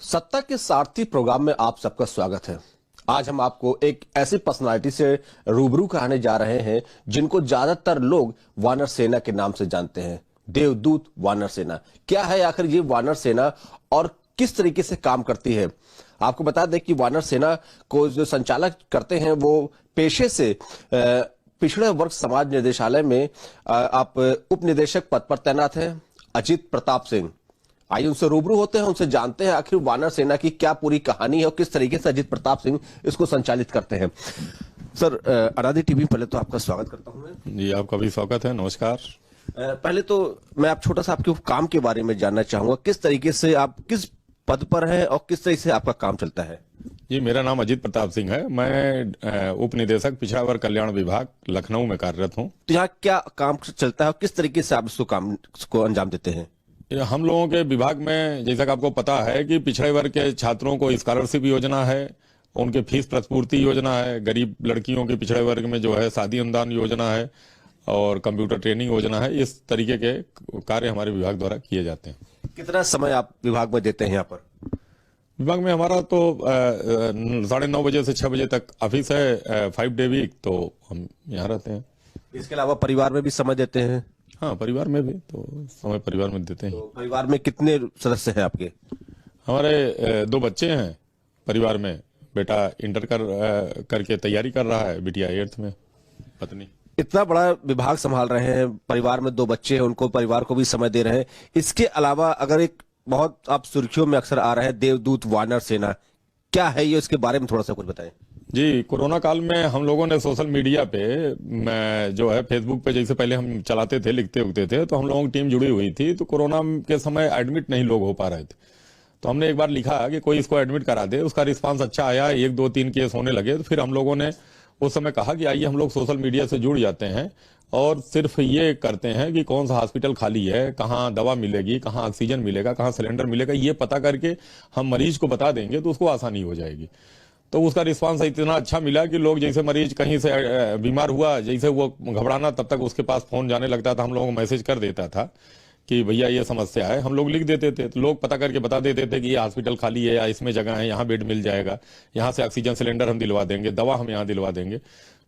सत्ता के सारथी प्रोग्राम में आप सबका स्वागत है। आज हम आपको एक ऐसी पर्सनालिटी से रूबरू कराने जा रहे हैं जिनको ज्यादातर लोग वानर सेना के नाम से जानते हैं। देवदूत वानर सेना क्या है आखिर ये वानर सेना और किस तरीके से काम करती है? आपको बता दें कि वानर सेना को जो संचालक करते हैं वो पेशे से पिछड़े वर्ग समाज निदेशालय में आप उप निदेशक पद पर तैनात हैं अजीत प्रताप सिंह। आइए उनसे रूबरू होते हैं, उनसे जानते हैं आखिर वानर सेना की क्या पूरी कहानी है और किस तरीके से अजीत प्रताप सिंह इसको संचालित करते हैं। सर, अरादी टीवी पहले तो आपका स्वागत करता हूं मैं। जी, आपका भी स्वागत है। नमस्कार। पहले तो मैं आप छोटा सा आपके काम के बारे में जानना चाहूंगा, किस तरीके से आप किस पद पर हैं और किस तरीके से आपका काम चलता है? जी, मेरा नाम अजीत प्रताप सिंह है। मैं उप निदेशक पिछड़ा वर्ग कल्याण विभाग लखनऊ में कार्यरत हूँ। तो यहाँ क्या काम चलता है और किस तरीके से आप इसको काम को अंजाम देते हैं? हम लोगों के विभाग में जैसा कि आपको पता है कि पिछड़े वर्ग के छात्रों को स्कॉलरशिप योजना है, उनके फीस प्रतिपूर्ति योजना है, गरीब लड़कियों के पिछड़े वर्ग में जो है शादी अनुदान योजना है और कंप्यूटर ट्रेनिंग योजना है। इस तरीके के कार्य हमारे विभाग द्वारा किए जाते हैं। कितना समय आप विभाग में देते हैं यहाँ पर? विभाग में हमारा तो 9:30 बजे से 6 बजे तक ऑफिस है, 5 डे वीक, तो हम यहाँ रहते हैं। इसके अलावा परिवार में भी समय देते हैं? हाँ, परिवार में भी तो समय परिवार में देते हैं। तो परिवार में कितने सदस्य हैं आपके? हमारे 2 बच्चे हैं परिवार में। बेटा इंटर करके तैयारी कर रहा है, बिटिया 8th में, पत्नी। इतना बड़ा विभाग संभाल रहे हैं, परिवार में 2 बच्चे हैं, उनको परिवार को भी समय दे रहे हैं। इसके अलावा अगर एक बहुत आप सुर्खियों में अक्सर आ रहे हैं देवदूत वानर सेना, क्या है ये, इसके बारे में थोड़ा सा कुछ बताएं। जी, कोरोना काल में हम लोगों ने सोशल मीडिया पे जो है फेसबुक पे जैसे पहले हम चलाते थे, लिखते उगते थे, तो हम लोगों की टीम जुड़ी हुई थी। तो कोरोना के समय एडमिट नहीं लोग हो पा रहे थे, तो हमने एक बार लिखा कि कोई इसको एडमिट करा दे। उसका रिस्पांस अच्छा आया, 1, 2, 3 केस होने लगे। तो फिर हम लोगों ने उस समय कहा कि आइए हम लोग सोशल मीडिया से जुड़ जाते हैं और सिर्फ ये करते हैं कि कौन सा हॉस्पिटल खाली है, कहाँ दवा मिलेगी, कहाँ ऑक्सीजन मिलेगा, कहाँ सिलेंडर मिलेगा, ये पता करके हम मरीज को बता देंगे तो उसको आसानी हो जाएगी। तो उसका रिस्पांस इतना अच्छा मिला कि लोग जैसे मरीज कहीं से बीमार हुआ, जैसे वो घबराना, तब तक उसके पास फोन जाने लगता था, हम लोगों को मैसेज कर देता था कि भैया ये समस्या है। हम लोग लिख देते थे तो लोग पता करके बता देते थे कि ये हॉस्पिटल खाली है या इसमें जगह है, यहाँ बेड मिल जाएगा, यहाँ से ऑक्सीजन सिलेंडर हम दिलवा देंगे, दवा हम यहाँ दिलवा देंगे।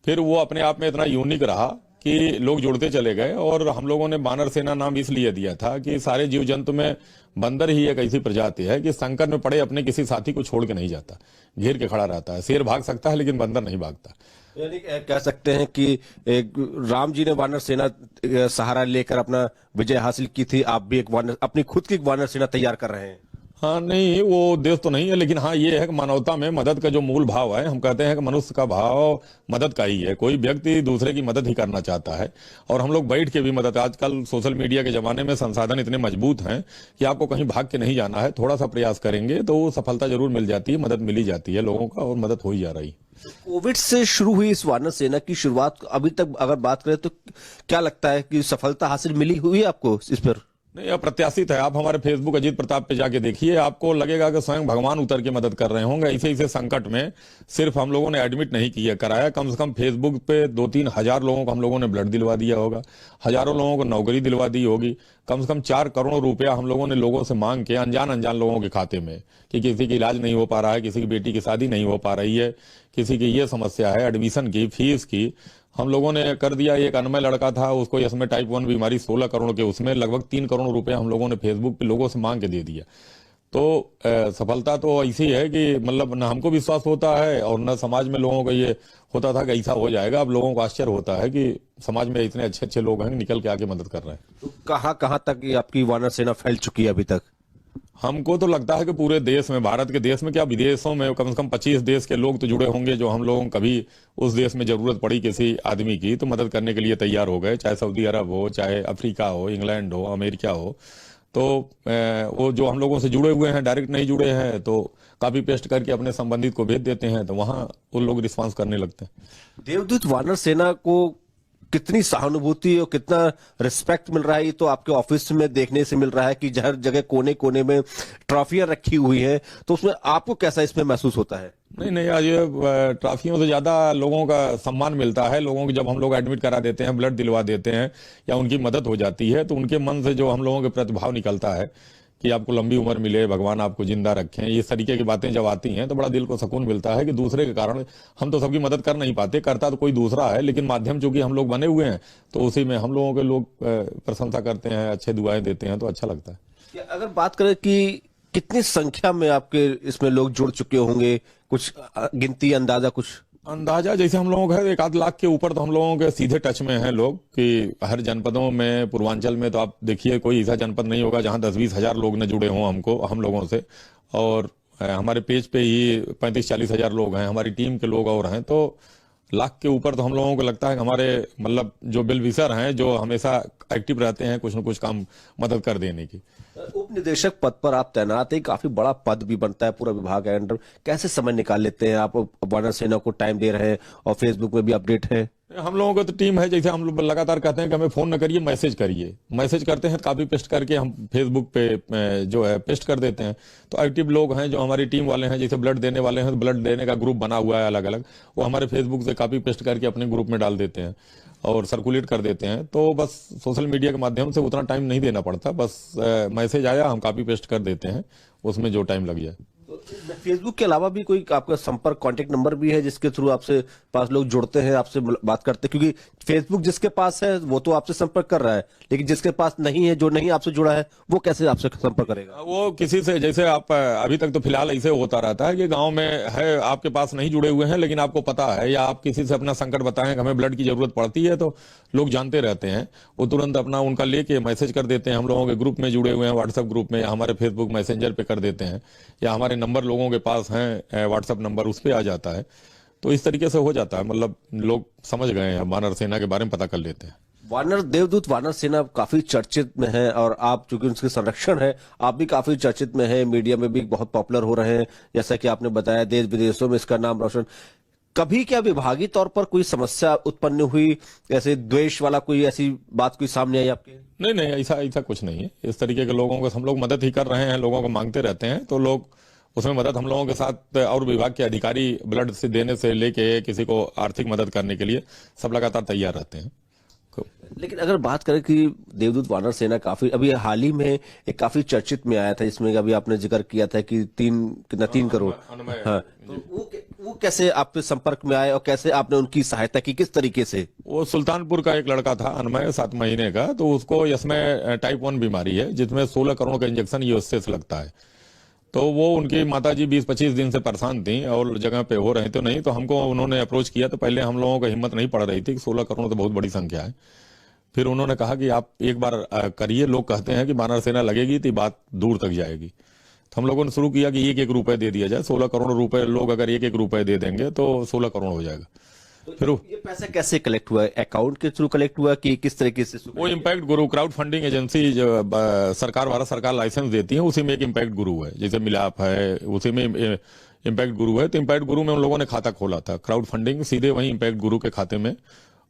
फिर वो अपने आप में इतना यूनिक रहा कि लोग जुड़ते चले गए। और हम लोगों ने वानर सेना नाम इसलिए दिया था कि सारे जीव जंतु में बंदर ही एक ऐसी प्रजाति है कि संकट में पड़े अपने किसी साथी को छोड़ के नहीं जाता, घेर के खड़ा रहता है। शेर भाग सकता है लेकिन बंदर नहीं भागता। यानी कह सकते हैं कि राम जी ने वानर सेना सहारा लेकर अपना विजय हासिल की थी, आप भी एक वानर, अपनी खुद की वानर सेना तैयार कर रहे हैं। हाँ, नहीं वो उद्देश्य तो नहीं है, लेकिन हाँ ये है कि मानवता में मदद का जो मूल भाव है, हम कहते हैं कि मनुष्य का भाव मदद का ही है। कोई व्यक्ति दूसरे की मदद ही करना चाहता है और हम लोग बैठ के भी मदद। आजकल सोशल मीडिया के जमाने में संसाधन इतने मजबूत हैं कि आपको कहीं भाग के नहीं जाना है, थोड़ा सा प्रयास करेंगे तो सफलता जरूर मिल जाती है, मदद मिली जाती है लोगों का और मदद हो ही जा रही। कोविड से शुरू हुई इस वानर सेना की शुरुआत अभी तक अगर बात करें तो क्या लगता है कि सफलता हासिल मिली हुई है आपको इस पर? नहीं, अप्रत्याशित है। आप हमारे फेसबुक अजीत प्रताप पे जाके देखिए, आपको लगेगा कि स्वयं भगवान उतर के मदद कर रहे होंगे। ऐसे संकट में सिर्फ हम लोगों ने एडमिट नहीं किया कराया, कम से कम फेसबुक पे 2-3 हजार लोगों को हम लोगों ने ब्लड दिलवा दिया होगा, हजारों लोगों को नौकरी दिलवा दी होगी, कम से कम 4 करोड़ रुपया हम लोगों ने लोगों से मांग के अनजान लोगों के खाते में, कि किसी की इलाज नहीं हो पा रहा है, किसी की बेटी की शादी नहीं हो पा रही है, किसी की ये समस्या है एडमिशन की, फीस की, हम लोगों ने कर दिया। एक अनमय लड़का था, उसको इसमें टाइप 1 बीमारी, 16 करोड़ के, उसमें लगभग 3 करोड़ रुपए हम लोगों ने फेसबुक पे लोगों से मांग के दे दिया। तो सफलता तो ऐसी है कि मतलब न हमको विश्वास होता है और न समाज में लोगों को ये होता था कि ऐसा हो जाएगा। अब लोगों को आश्चर्य होता है कि समाज में इतने अच्छे लोग हैं, निकल के आके मदद कर रहे हैं। तो कहाँ तक आपकी वानर सेना फैल चुकी है अभी तक? हमको तो लगता है कि पूरे देश में, भारत के देश में क्या विदेशों में कम से कम 25 देश के लोग तो जुड़े होंगे, जो हम लोगों को कभी उस देश में जरूरत पड़ी किसी आदमी की तो मदद करने के लिए तैयार हो गए। चाहे सऊदी अरब हो, चाहे अफ्रीका हो, इंग्लैंड हो, अमेरिका हो। तो वो जो हम लोगों से जुड़े हुए हैं, डायरेक्ट नहीं जुड़े हैं, तो कॉपी पेस्ट करके अपने संबंधित को भेज देते हैं, तो वहां उन लोग रिस्पांस करने लगते हैं। देवदूत वानर सेना को कितनी सहानुभूति और कितना रिस्पेक्ट मिल रहा है ये तो आपके ऑफिस में देखने से मिल रहा है कि हर जगह कोने कोने में ट्रॉफियां रखी हुई हैं, तो उसमें आपको कैसा इसमें महसूस होता है? नहीं, आज ये ट्रॉफियों से ज्यादा लोगों का सम्मान मिलता है। लोगों को जब हम लोग एडमिट करा देते हैं, ब्लड दिलवा देते हैं या उनकी मदद हो जाती है, तो उनके मन से जो हम लोगों के प्रतिभाव निकलता है कि आपको लंबी उम्र मिले, भगवान आपको जिंदा रखें, इस तरीके की बातें जब आती हैं तो बड़ा दिल को सुकून मिलता है कि दूसरे के कारण हम तो सबकी मदद कर नहीं पाते, करता तो कोई दूसरा है, लेकिन माध्यम चूंकि हम लोग बने हुए हैं तो उसी में हम लोगों के लोग प्रशंसा करते हैं, अच्छे दुआएं देते हैं, तो अच्छा लगता है। अगर बात करें कि कितनी संख्या में आपके इसमें लोग जुड़ चुके होंगे, कुछ गिनती अंदाजा कुछ? अंदाजा जैसे हम लोगों का है 1 आध लाख के ऊपर तो हम लोगों के सीधे टच में हैं लोग, कि हर जनपदों में, पूर्वांचल में तो आप देखिए कोई ऐसा जनपद नहीं होगा जहां 10-20 हजार लोग न जुड़े हों हम लोगों से। और हमारे पेज पे ही 35-40 हजार लोग हैं, हमारी टीम के लोग और हैं, तो लाख के ऊपर तो हम लोगों को लगता है कि हमारे मतलब जो बिल विसर हैं, जो हमेशा एक्टिव रहते हैं कुछ न कुछ काम मदद कर देने की। उप निदेशक पद पर आप तैनात हैं, काफी बड़ा पद भी बनता है, पूरा विभाग है अंडर, कैसे समय निकाल लेते हैं आप? वानर सेना को टाइम दे रहे हैं और फेसबुक में भी अपडेट है। हम लोगों को तो टीम है, जैसे हम लोग लगातार कहते हैं कि हमें फोन न करिए, मैसेज करिए, मैसेज करते हैं, कॉपी पेस्ट करके हम फेसबुक पे जो है पेस्ट कर देते हैं। तो एक्टिव लोग हैं जो हमारी टीम वाले हैं, जैसे ब्लड देने वाले हैं, ब्लड देने का ग्रुप बना हुआ है अलग अलग, वो हमारे फेसबुक से कॉपी पेस्ट करके अपने ग्रुप में डाल देते हैं और सर्कुलेट कर देते हैं। तो बस सोशल मीडिया के माध्यम से उतना टाइम नहीं देना पड़ता, बस मैसेज आया हम कॉपी पेस्ट कर देते हैं, उसमें जो टाइम लग जाए। फेसबुक के अलावा भी कोई आपका संपर्क कांटेक्ट नंबर भी है जिसके थ्रू आपसे पास लोग जुड़ते हैं, आपसे बात करते हैं? क्योंकि फेसबुक जिसके पास है वो तो आपसे संपर्क कर रहा है, लेकिन जिसके पास नहीं है, जो नहीं आपसे जुड़ा है, वो कैसे आपसे संपर्क करेगा? वो किसी से, जैसे आप अभी तक तो फिलहाल ऐसे होता रहता है कि गांव में है, आपके पास नहीं जुड़े हुए हैं लेकिन आपको पता है, या आप किसी से अपना संकट बताएं कि हमें ब्लड की जरूरत पड़ती है, तो लोग जानते रहते हैं, वो तुरंत अपना उनका लेके मैसेज कर देते हैं। हम लोगों के ग्रुप में जुड़े हुए हैं, व्हाट्सएप ग्रुप में, या हमारे फेसबुक मैसेंजर पे कर देते हैं, या हमारे नंबर लोगों के पास हैं व्हाट्सएप नंबर, उस पर आ जाता है। तो इस तरीके से हो जाता है, मतलब लोग समझ गए हैं, वानर सेना के बारे में पता कर लेते हैं। वानर देवदूत वानर सेना काफी चर्चित में है, और आप चूंकि उसके संरक्षण है, आप भी काफी चर्चित में है, मीडिया में भी बहुत पॉपुलर हो रहे हैं, जैसा कि आपने बताया देश विदेशों में इसका नाम रोशन। कभी क्या विभागीय तौर पर कोई समस्या उत्पन्न हुई, ऐसे द्वेष वाला कोई ऐसी बात कोई सामने आई आपके? नहीं नहीं, ऐसा ऐसा कुछ नहीं है। इस तरीके के लोगों को हम लोग मदद ही कर रहे हैं, लोगों को मांगते रहते हैं, तो लोग उसमें मदद हम लोगों के साथ, और विभाग के अधिकारी ब्लड से देने से लेके किसी को आर्थिक मदद करने के लिए सब लगातार तैयार रहते हैं। लेकिन अगर बात करें कि देवदूत वानर सेना काफी अभी हाल ही में एक काफी चर्चित में आया था, जिसमें अभी आपने जिक्र किया था कि 3 करोड़, हाँ, तो वो कैसे आप पे संपर्क में आए और कैसे आपने उनकी सहायता की, किस तरीके से? वो सुल्तानपुर का एक लड़का था अनमय, 7 महीने का, तो उसको इसमें टाइप 1 बीमारी है जिसमें 16 करोड़ का इंजेक्शन यूएसए से लगता है। तो वो उनकी माताजी 20-25 दिन से परेशान थी और जगह पे हो रहे थे नहीं, तो हमको उन्होंने अप्रोच किया, तो पहले हम लोगों को हिम्मत नहीं पड़ रही थी कि 16 करोड़ तो बहुत बड़ी संख्या है। फिर उन्होंने कहा कि आप एक बार करिए, लोग कहते हैं कि वानर सेना लगेगी तो बात दूर तक जाएगी। तो हम लोगों ने शुरू किया कि 1-1 रुपए दे दिया जाए, 16 करोड़ रुपए लोग अगर 1-1 रुपए दे देंगे तो 16 करोड़ हो जाएगा। तो फिर ये पैसा कैसे कलेक्ट हुआ? अकाउंट के थ्रू कलेक्ट हुआ कि किस तरीके से? वो इम्पैक्ट गुरु क्राउड फंडिंग एजेंसी जो सरकार, भारत सरकार लाइसेंस देती है, उसी में एक इम्पैक्ट गुरु है, जैसे मिलाप है उसी में इम्पैक्ट गुरु है। तो इम्पैक्ट गुरु में उन लोगों ने खाता खोला था, क्राउड फंडिंग, सीधे वहीं इम्पैक्ट गुरु के खाते में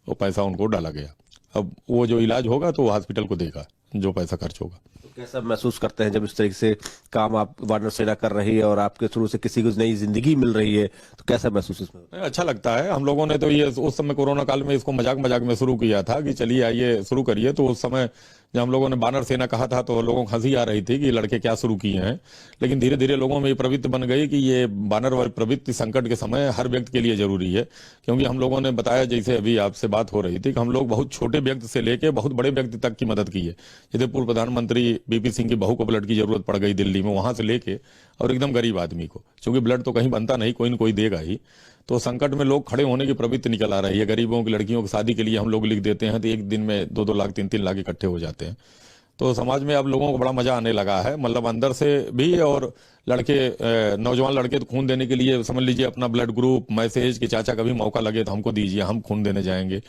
वो पैसा उनको डाला गया। अब वो जो इलाज होगा तो वो हॉस्पिटल को देगा जो पैसा खर्च होगा। तो कैसा महसूस करते हैं जब इस तरीके से काम आप वानर सेना कर रही है और आपके थ्रू से किसी को नई जिंदगी मिल रही है, तो कैसा महसूस इसमें? अच्छा लगता है। हम लोगों ने तो ये उस समय कोरोना काल में इसको मजाक मजाक में शुरू किया था कि चलिए आइए शुरू करिए, तो उस समय जब हम लोगों ने वानर सेना कहा था तो लोगों को हंसी आ रही थी कि ये लड़के क्या शुरू किए हैं, लेकिन धीरे धीरे लोगों में ये प्रवृत्ति बन गई कि ये वानर वाली प्रवृत्ति संकट के समय हर व्यक्ति के लिए जरूरी है। क्योंकि हम लोगों ने बताया, जैसे अभी आपसे बात हो रही थी, कि हम लोग बहुत छोटे व्यक्ति से लेके बहुत बड़े व्यक्ति तक की मदद की है। जैसे पूर्व प्रधानमंत्री बीपी सिंह की बहू को ब्लड की जरूरत पड़ गई दिल्ली में, वहां से लेके और एकदम गरीब आदमी को, क्योंकि ब्लड तो कहीं बनता नहीं, कोई न कोई देगा ही, तो संकट में लोग खड़े होने की प्रवृत्ति निकल आ रही है। गरीबों की लड़कियों की शादी के लिए हम लोग लिख देते हैं तो एक दिन में 2-2 लाख 3-3 लाख इकट्ठे हो जाते हैं। तो समाज में अब लोगों को बड़ा मजा आने लगा है, मतलब अंदर से भी, और लड़के, नौजवान लड़के तो खून देने के लिए समझ लीजिए अपना ब्लड ग्रुप मैसेज कि चाचा कभी मौका लगे तो हमको दीजिए, हम खून देने जाएंगे।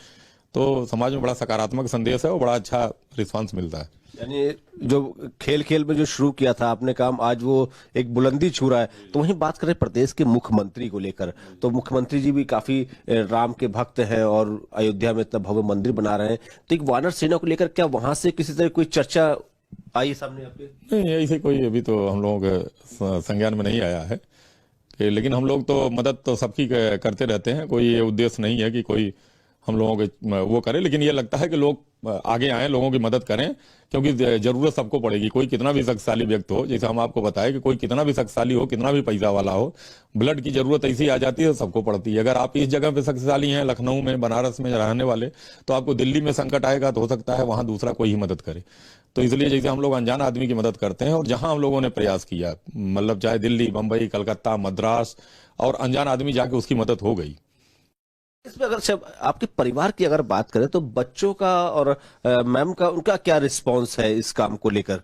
तो समाज में बड़ा सकारात्मक संदेश है और बड़ा अच्छा रिस्पांस मिलता है। यानी जो खेल खेल में जो शुरू किया था आपने काम, आज वो एक बुलंदी छू रहा है। तो वहीं बात करें प्रदेश के मुख्यमंत्री को लेकर, तो मुख्यमंत्री जी भी काफी राम के भक्त हैं और अयोध्या में इतना भव्य मंदिर बना रहे हैं, तो एक वानर सेना को लेकर क्या वहां से किसी तरह कोई चर्चा आई सामने आपके? नहीं, ऐसे कोई अभी तो हम लोगों के संज्ञान में नहीं आया है, लेकिन हम लोग तो मदद तो सबकी करते रहते हैं। कोई ये उद्देश्य नहीं है कि कोई हम लोगों के वो करे, लेकिन ये लगता है कि लोग आगे आए, लोगों की मदद करें, क्योंकि जरूरत सबको पड़ेगी। कोई कितना भी शक्तिशाली व्यक्ति हो, जैसे हम आपको बताएं कि कोई कितना भी शक्तिशाली हो, कितना भी पैसा वाला हो, ब्लड की जरूरत ऐसी आ जाती है, सबको पड़ती है। अगर आप इस जगह पे शक्तिशाली हैं, लखनऊ में, बनारस में रहने वाले, तो आपको दिल्ली में संकट आएगा तो हो सकता है वहां दूसरा कोई ही मदद करे। तो इसलिए जैसे हम लोग अनजान आदमी की मदद करते हैं, और जहां हम लोगों ने प्रयास किया, मतलब चाहे दिल्ली, बंबई, कलकत्ता, मद्रास, और अनजान आदमी जाके उसकी मदद हो गई। इसमें अगर सब आपके परिवार की अगर बात करें तो बच्चों का और मैम का उनका क्या रिस्पांस है इस काम को लेकर?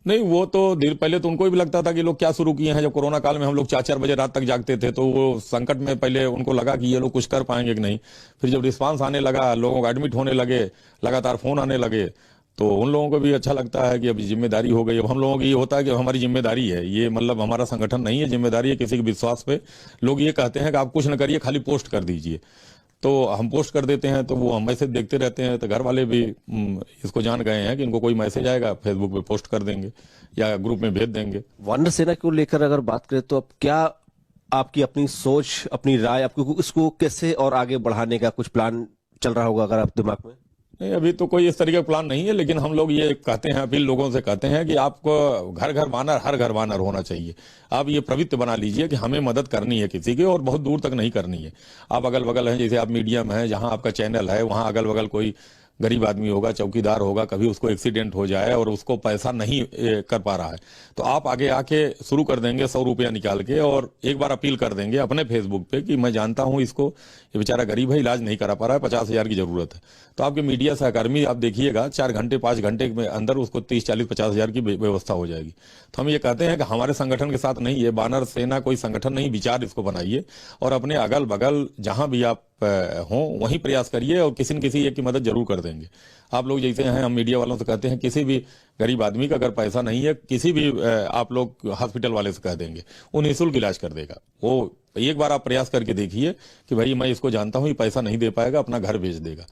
नहीं, वो तो देर पहले तो उनको भी लगता था कि लोग क्या शुरू किए हैं। जब कोरोना काल में हम लोग 4-4 बजे रात तक जागते थे, तो वो संकट में पहले उनको लगा कि ये लोग कुछ कर पाएंगे कि नहीं। फिर जब रिस्पांस आने लगा, लोगों को एडमिट होने लगे, लगातार फोन आने लगे, तो उन लोगों को भी अच्छा लगता है कि अब जिम्मेदारी हो गई। अब हम लोगों की ये होता है कि हमारी जिम्मेदारी है, ये मतलब हमारा संगठन नहीं है, जिम्मेदारी है किसी के विश्वास पे। लोग ये कहते हैं कि आप कुछ न करिए, खाली पोस्ट कर दीजिए, तो हम पोस्ट कर देते हैं, तो वो हम मैसेज देखते रहते हैं। तो घर वाले भी इसको जान गए हैं कि इनको कोई मैसेज आएगा, फेसबुक पे पोस्ट कर देंगे या ग्रुप में भेज देंगे। वानर सेना को लेकर अगर बात करें तो अब क्या आपकी अपनी सोच, अपनी राय, आपको इसको कैसे और आगे बढ़ाने का कुछ प्लान चल रहा होगा अगर आप दिमाग में? नहीं, अभी तो कोई इस तरीके का प्लान नहीं है, लेकिन हम लोग ये कहते हैं, अपील लोगों से कहते हैं कि आपको घर घर वानर, हर घर वानर होना चाहिए। आप ये प्रवृत्ति बना लीजिए कि हमें मदद करनी है किसी की, और बहुत दूर तक नहीं करनी है। आप अगल बगल हैं, जैसे आप मीडिया में हैं, जहां आपका चैनल है, वहां अगल बगल कोई गरीब आदमी होगा, चौकीदार होगा, कभी उसको एक्सीडेंट हो जाए और उसको पैसा नहीं कर पा रहा है, तो आप आगे आके शुरू कर देंगे 100 रुपया निकाल के, और एक बार अपील कर देंगे अपने फेसबुक पे कि मैं जानता हूं इसको, ये बेचारा गरीब है, इलाज नहीं करा पा रहा है, 50,000 की जरूरत है। तो आपके मीडिया सहकर्मी आप देखिएगा, 4 घंटे 5 घंटे में अंदर उसको 30, 40, 50,000 की व्यवस्था हो जाएगी। तो हम ये कहते हैं कि हमारे संगठन के साथ नहीं, ये वानर सेना कोई संगठन नहीं, विचार इसको बनाइए, और अपने अगल बगल जहां भी आप हों वहीं प्रयास करिए, और किसी न किसी एक की मदद जरूर कर देंगे। आप लोग जैसे हैं, हम मीडिया वालों से कहते हैं, किसी भी गरीब आदमी का अगर पैसा नहीं है, किसी भी आप लोग हॉस्पिटल वाले से कह देंगे, वो निःशुल्क इलाज कर देगा। वो एक बार आप प्रयास करके देखिए कि भाई मैं इसको जानता हूं, ये पैसा नहीं दे पाएगा, अपना घर भेज देगा,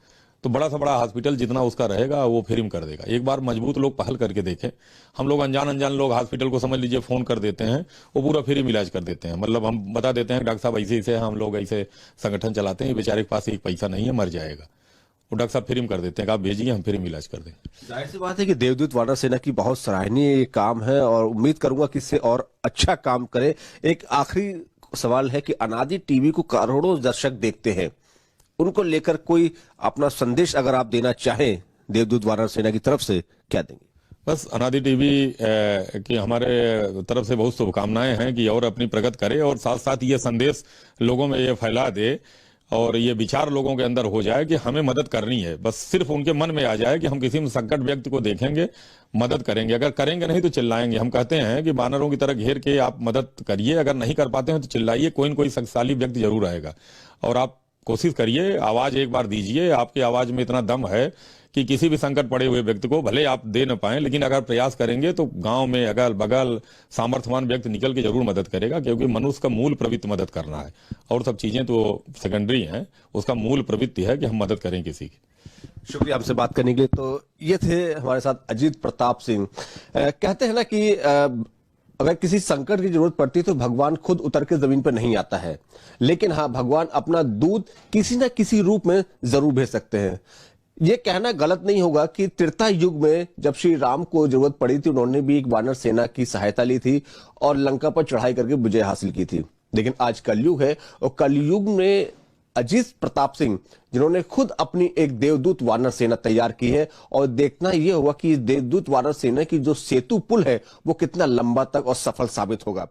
तो बड़ा से बड़ा हॉस्पिटल जितना उसका रहेगा वो फ्री में कर देगा। एक बार मजबूत लोग पहल करके देखें। हम लोग अनजान लोग हॉस्पिटल को समझ लीजिए फोन कर देते हैं, वो पूरा फ्री में इलाज कर देते हैं। मतलब हम बता देते हैं डॉक्टर साहब ऐसे ऐसे हम लोग ऐसे संगठन चलाते हैं, बेचारे के पास एक पैसा नहीं है, मर जाएगा, वो डॉक्टर साहब फ्री में कर देते हैं, आप भेजिए, हम फ्री में इलाज कर देंगे। जाहिर सी बात है कि देवदूत वानर सेना की बहुत सराहनीय काम है, और उम्मीद करूंगा कि इससे और अच्छा काम करे। एक आखिरी सवाल है कि अनादि टीवी को करोड़ों दर्शक देखते हैं, उनको लेकर कोई अपना संदेश अगर आप देना चाहें देवदूत वानर सेना की तरफ से, क्या देंगे? बस अनादि टीवी की हमारे तरफ से बहुत शुभकामनाएं हैं कि और अपनी प्रगति करे, और साथ साथ ये संदेश लोगों में ये फैला दे, और ये विचार लोगों के अंदर हो जाए कि हमें मदद करनी है। बस सिर्फ उनके मन में आ जाए कि हम किसी में संकट व्यक्ति को देखेंगे, मदद करेंगे। अगर करेंगे नहीं तो चिल्लाएंगे। हम कहते हैं कि बानरों की तरह घेर के आप मदद करिए, अगर नहीं कर पाते हैं तो चिल्लाइए, कोई न कोई शक्तिशाली व्यक्ति जरूर आएगा। और आप कोशिश करिए, आवाज एक बार दीजिए, आपकी आवाज में इतना दम है कि किसी भी संकट पड़े हुए व्यक्ति को भले आप दे न पाए, लेकिन अगर प्रयास करेंगे तो गांव में अगल बगल सामर्थ्यवान व्यक्ति निकल के जरूर मदद करेगा, क्योंकि मनुष्य का मूल प्रवृत्ति मदद करना है, और सब चीजें तो सेकेंडरी हैं, उसका मूल प्रवृत्ति है कि हम मदद करें किसी की। शुक्रिया आपसे बात करने के लिए। तो ये थे हमारे साथ अजीत प्रताप सिंह। कहते हैं ना कि अगर किसी संकट की जरूरत पड़ती है तो भगवान खुद उतर के जमीन पर नहीं आता है, लेकिन हाँ, भगवान अपना दूत किसी न किसी रूप में जरूर भेज सकते हैं। ये कहना गलत नहीं होगा कि त्रेता युग में जब श्री राम को जरूरत पड़ी थी, उन्होंने भी एक वानर सेना की सहायता ली थी और लंका पर चढ़ाई करके विजय हासिल की थी। लेकिन आज कलयुग है, और कलयुग में अजीत प्रताप सिंह जिन्होंने खुद अपनी एक देवदूत वानर सेना तैयार की है, और देखना यह होगा कि देवदूत वानर सेना की जो सेतु पुल है वो कितना लंबा तक और सफल साबित होगा।